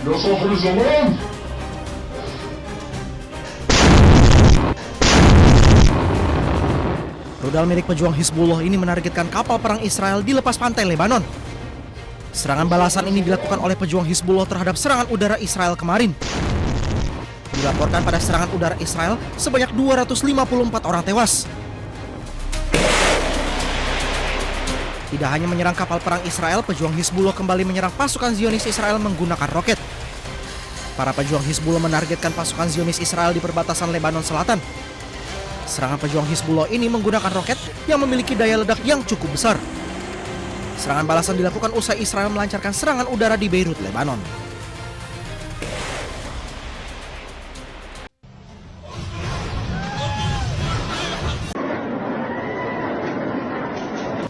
يا صاحب الزمان. Rudal milik pejuang Hizbullah ini menargetkan kapal perang Israel di lepas pantai Lebanon. Serangan balasan ini dilakukan oleh pejuang Hizbullah terhadap serangan udara Israel kemarin. Dilaporkan pada serangan udara Israel sebanyak 254 orang tewas. Tidak hanya menyerang kapal perang Israel, pejuang Hizbullah kembali menyerang pasukan Zionis Israel menggunakan roket. Para pejuang Hizbullah menargetkan pasukan Zionis Israel di perbatasan Lebanon Selatan. Serangan pejuang Hizbullah ini menggunakan roket yang memiliki daya ledak yang cukup besar. Serangan balasan dilakukan usai Israel melancarkan serangan udara di Beirut, Lebanon.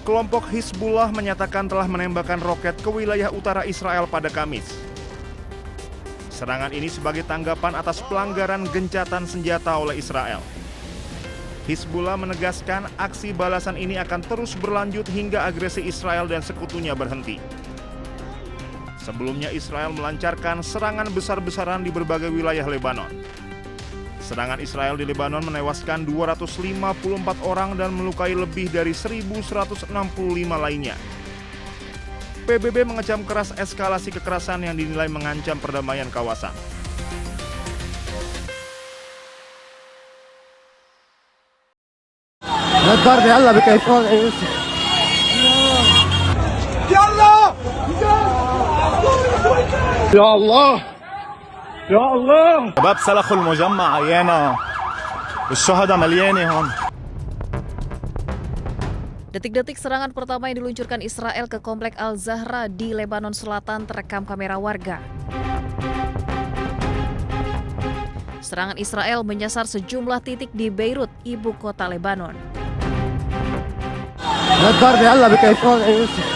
Kelompok Hizbullah menyatakan telah menembakkan roket ke wilayah utara Israel pada Kamis. Serangan ini sebagai tanggapan atas pelanggaran gencatan senjata oleh Israel. Hizbullah menegaskan aksi balasan ini akan terus berlanjut hingga agresi Israel dan sekutunya berhenti. Sebelumnya Israel melancarkan serangan besar-besaran di berbagai wilayah Lebanon. Serangan Israel di Lebanon menewaskan 254 orang dan melukai lebih dari 1.165 lainnya. PBB mengecam keras eskalasi kekerasan yang dinilai mengancam perdamaian kawasan. الضرب يلا بكيفون يوسف يلا يا الله يا الله شباب سلخوا المجمع عيانا الشهداء مليانه هون. Detik-detik serangan pertama yang diluncurkan Israel ke Komplek Al-Zahra di Lebanon Selatan terekam kamera warga. Serangan Israel menyasar sejumlah titik di Beirut, ibu kota Lebanon. الضرب يلا بكيفون يوسف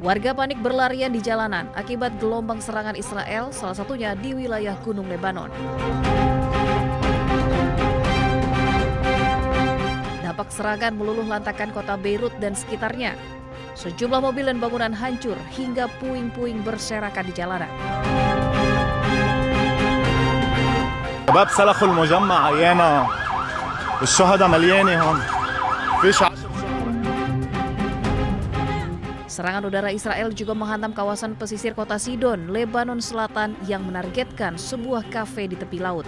Warga panik berlarian di jalanan akibat gelombang serangan Israel, salah satunya di wilayah Gunung Lebanon. Dampak serangan meluluh lantakan kota Beirut dan sekitarnya. Sejumlah mobil dan bangunan hancur hingga puing-puing berserakan di jalanan. شباب سلخوا المجمع عيانا الشهداء مليانه هون. فيش Serangan udara Israel juga menghantam kawasan pesisir kota Sidon, Lebanon Selatan yang menargetkan sebuah kafe di tepi laut.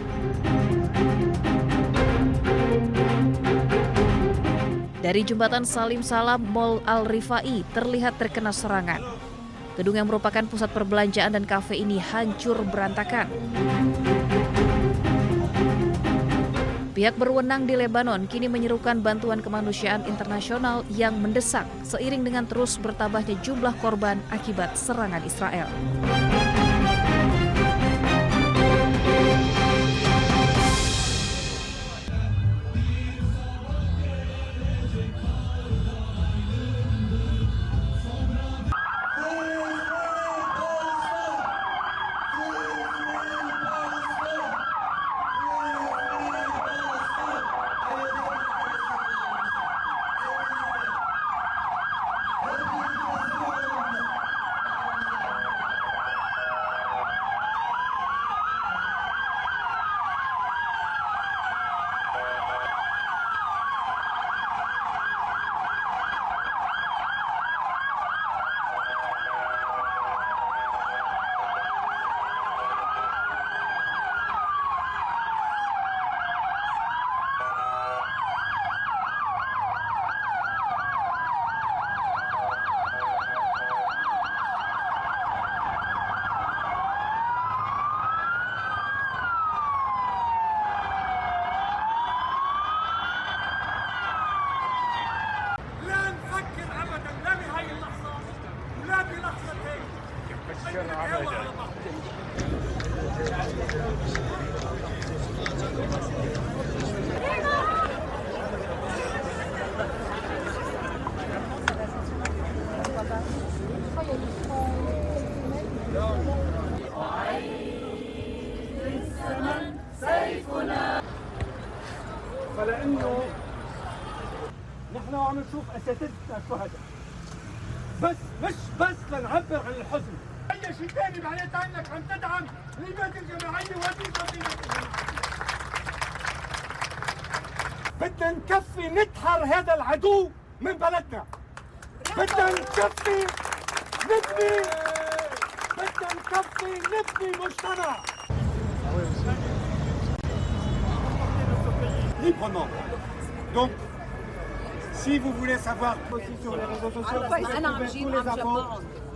Dari jembatan Salim Salam Mall Al-Rifai terlihat terkena serangan. Gedung yang merupakan pusat perbelanjaan dan kafe ini hancur berantakan. Pihak berwenang di Lebanon kini menyerukan bantuan kemanusiaan internasional yang mendesak seiring dengan terus bertambahnya jumlah korban akibat serangan Israel. فلانه نحن عم نشوف اساتذتنا الشهداء بس مش بس لنعبر عن الحزن اي شيء ثاني معناتها انك عم تدعم الإبادة الجماعية والإنقاذية. بدنا نكفي نتحر هذا العدو من بلدنا. بدنا نكفي نبني مجتمع librement. Donc, si vous voulez savoir aussi sur les réseaux sociaux, la semaine, vous trouvez tous les infos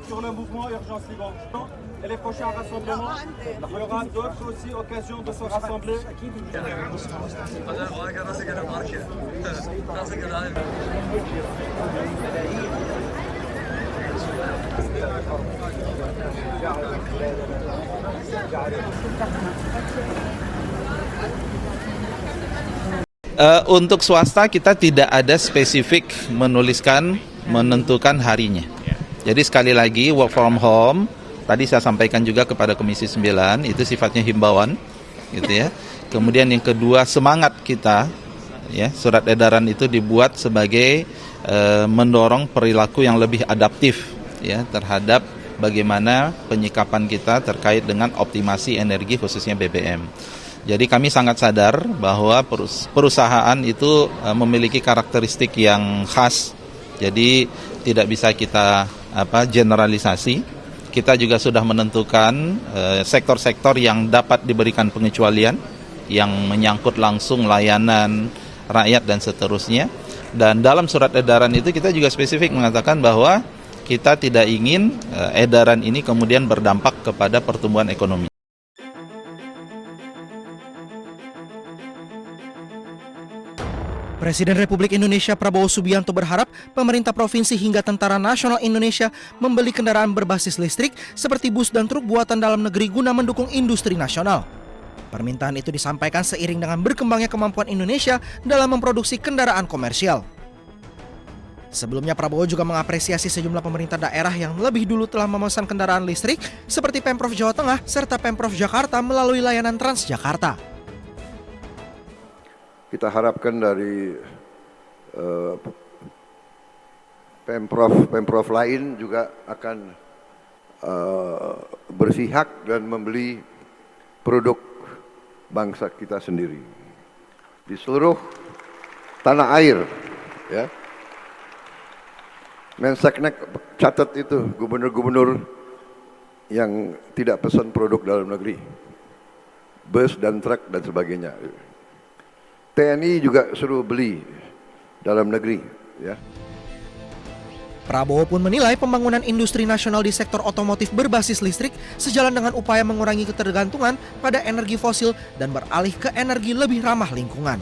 sur le mouvement Urgence Liban. Et les prochains rassemblements, il y aura d'autres aussi occasions de se rassembler. Untuk swasta kita tidak ada spesifik menentukan harinya. Jadi sekali lagi work from home, tadi saya sampaikan juga kepada Komisi 9, itu sifatnya himbauan gitu ya. Kemudian yang kedua, semangat kita ya, surat edaran itu dibuat sebagai mendorong perilaku yang lebih adaptif ya terhadap bagaimana penyikapan kita terkait dengan optimasi energi khususnya BBM. Jadi kami sangat sadar bahwa perusahaan itu memiliki karakteristik yang khas. Jadi tidak bisa kita generalisasi. Kita juga sudah menentukan sektor-sektor yang dapat diberikan pengecualian yang menyangkut langsung layanan rakyat dan seterusnya. Dan dalam surat edaran itu kita juga spesifik mengatakan bahwa kita tidak ingin edaran ini kemudian berdampak kepada pertumbuhan ekonomi. Presiden Republik Indonesia Prabowo Subianto berharap pemerintah provinsi hingga Tentara Nasional Indonesia membeli kendaraan berbasis listrik seperti bus dan truk buatan dalam negeri guna mendukung industri nasional. Permintaan itu disampaikan seiring dengan berkembangnya kemampuan Indonesia dalam memproduksi kendaraan komersial. Sebelumnya Prabowo juga mengapresiasi sejumlah pemerintah daerah yang lebih dulu telah memesan kendaraan listrik seperti Pemprov Jawa Tengah serta Pemprov Jakarta melalui layanan Transjakarta. Kita harapkan dari Pemprov lain juga akan berpihak dan membeli produk bangsa kita sendiri di seluruh tanah air. Ya. Menseknek catat itu gubernur-gubernur yang tidak pesan produk dalam negeri, bus dan truk dan sebagainya. TNI juga suruh beli dalam negeri, ya. Prabowo pun menilai pembangunan industri nasional di sektor otomotif berbasis listrik sejalan dengan upaya mengurangi ketergantungan pada energi fosil dan beralih ke energi lebih ramah lingkungan.